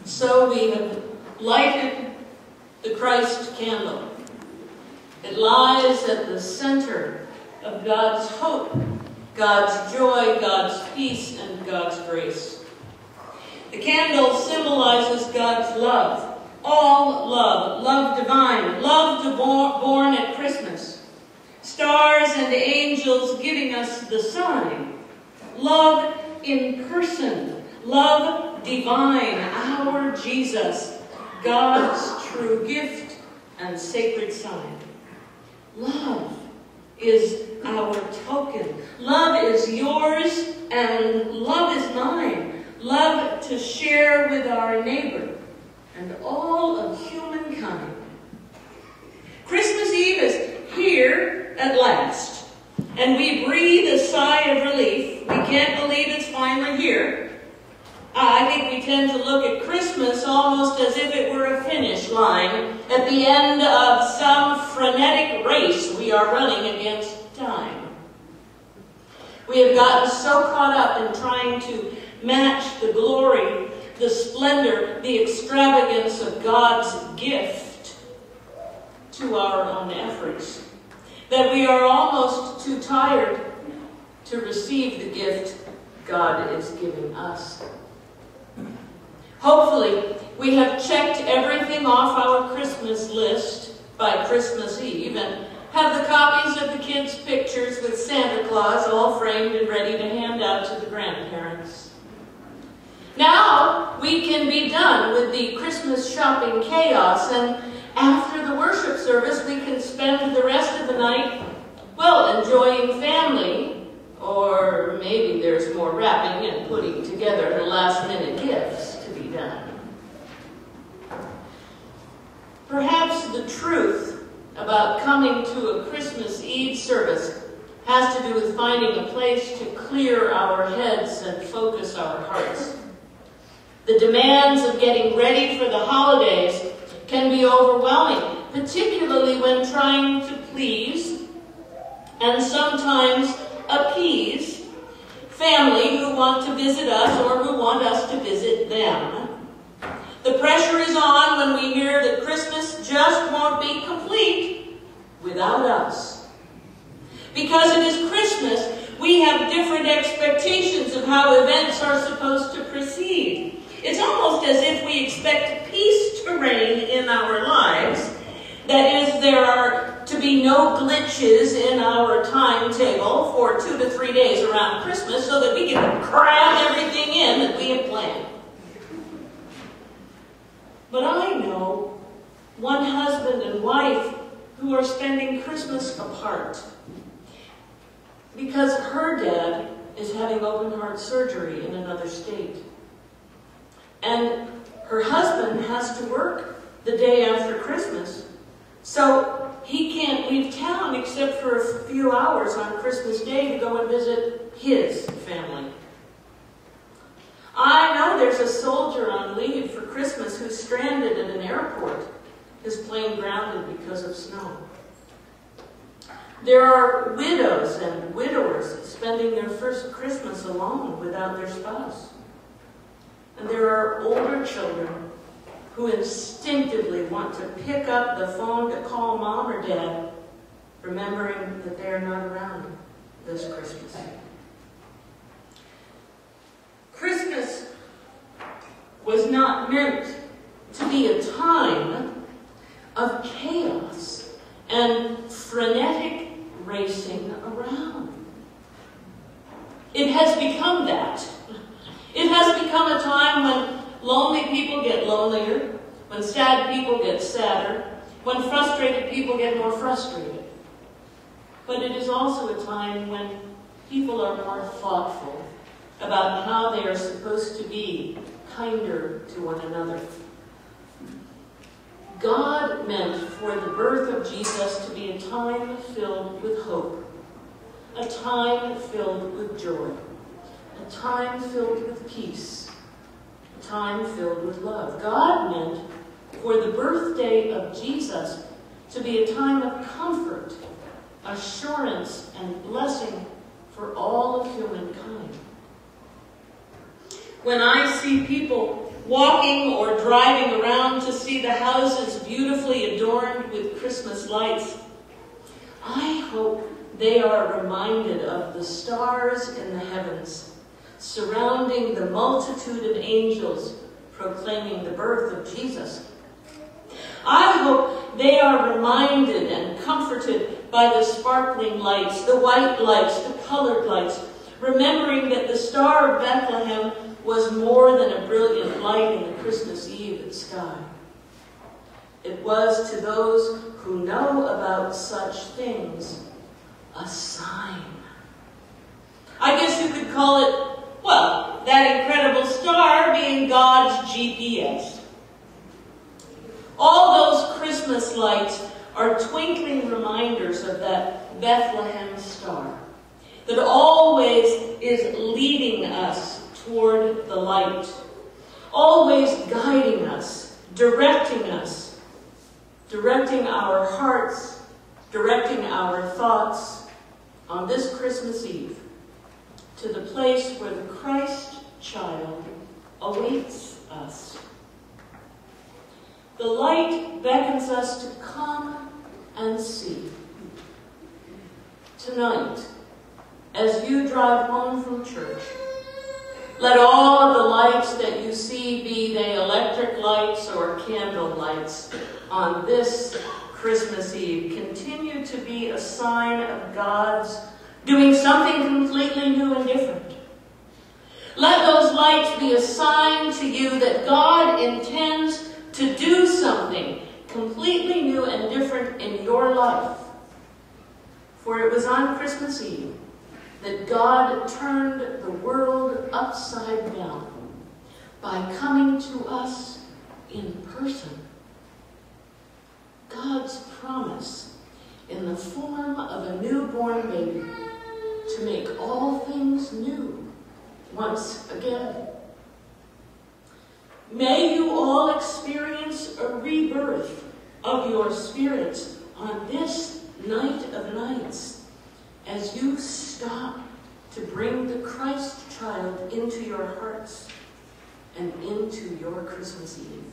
So we have lighted the Christ candle. It lies at the center of God's hope, God's joy, God's peace, and God's grace. The candle symbolizes God's love, all love, love divine, love born at Christmas. Stars and angels giving us the sign. Love in person, love divine, our Jesus, God's true gift and sacred sign. Love is our token. Love is yours and love is mine. Love to share with our neighbor and all of humankind. Christmas Eve is here at last, and we breathe a sigh of relief. We can't believe it's finally here. I think we tend to look at Christmas almost as if it were a finish line at the end of some frenetic race we are running against time. We have gotten so caught up in trying to match the glory, the splendor, the extravagance of God's gift to our own efforts, that we are almost too tired to receive the gift God is giving us. Hopefully, we have checked everything off our Christmas list by Christmas Eve and have the copies of the kids' pictures with Santa Claus all framed and ready to hand out to the grandparents. Now we can be done with the Christmas shopping chaos, and after the worship service we can spend the rest of the night, well, enjoying family, or maybe there's more wrapping and putting together the last-minute gifts to be done. Perhaps the truth about coming to a Christmas Eve service has to do with finding a place to clear our heads and focus our hearts. The demands of getting ready for the holidays can be overwhelming, particularly when trying to please and sometimes appease family who want to visit us or who want us to visit them. The pressure is on when we hear that Christmas just won't be complete without us. Because it is Christmas, we have different expectations of how events are supposed to proceed. It's almost as if we expect peace to reign in our lives. That is, there are to be no glitches in our timetable for 2 to 3 days around Christmas so that we can cram everything in that we have planned. But I know one husband and wife who are spending Christmas apart because her dad is having open heart surgery in another state. And her husband has to work the day after Christmas, so he can't leave town except for a few hours on Christmas Day to go and visit his family. I know there's a soldier on leave for Christmas who's stranded at an airport, his plane grounded because of snow. There are widows and widowers spending their first Christmas alone without their spouse. And there are older children who instinctively want to pick up the phone to call mom or dad, remembering that they are not around this Christmas. Christmas was not meant to be a time of chaos and frenetic racing around. It has become that. It has become a time when lonely people get lonelier, when sad people get sadder, when frustrated people get more frustrated. But it is also a time when people are more thoughtful about how they are supposed to be kinder to one another. God meant for the birth of Jesus to be a time filled with hope, a time filled with joy, a time filled with peace, a time filled with love. God meant for the birthday of Jesus to be a time of comfort, assurance, and blessing for all of humankind. When I see people walking or driving around to see the houses beautifully adorned with Christmas lights, I hope they are reminded of the stars in the heavens, surrounding the multitude of angels proclaiming the birth of Jesus. I hope they are reminded and comforted by the sparkling lights, the white lights, the colored lights, remembering that the Star of Bethlehem was more than a brilliant light in the Christmas Eve sky. It was, to those who know about such things, a sign. I guess you could call it, well, that incredible star being God's GPS. All those Christmas lights are twinkling reminders of that Bethlehem star that always is leading us toward the light, always guiding us, directing our hearts, directing our thoughts on this Christmas Eve to the place where the Christ child awaits us. The light beckons us to come and see. Tonight, as you drive home from church, let all of the lights that you see, be they electric lights or candle lights, on this Christmas Eve continue to be a sign of God's doing something completely new and different. Let those lights be a sign to you that God intends to do something completely new and different in your life. For it was on Christmas Eve that God turned the world upside down by coming to us in person. God's promise in the form of a newborn baby to make all things new once again. May you all experience a rebirth of your spirits on this night of nights as you stop to bring the Christ child into your hearts and into your Christmas Eve.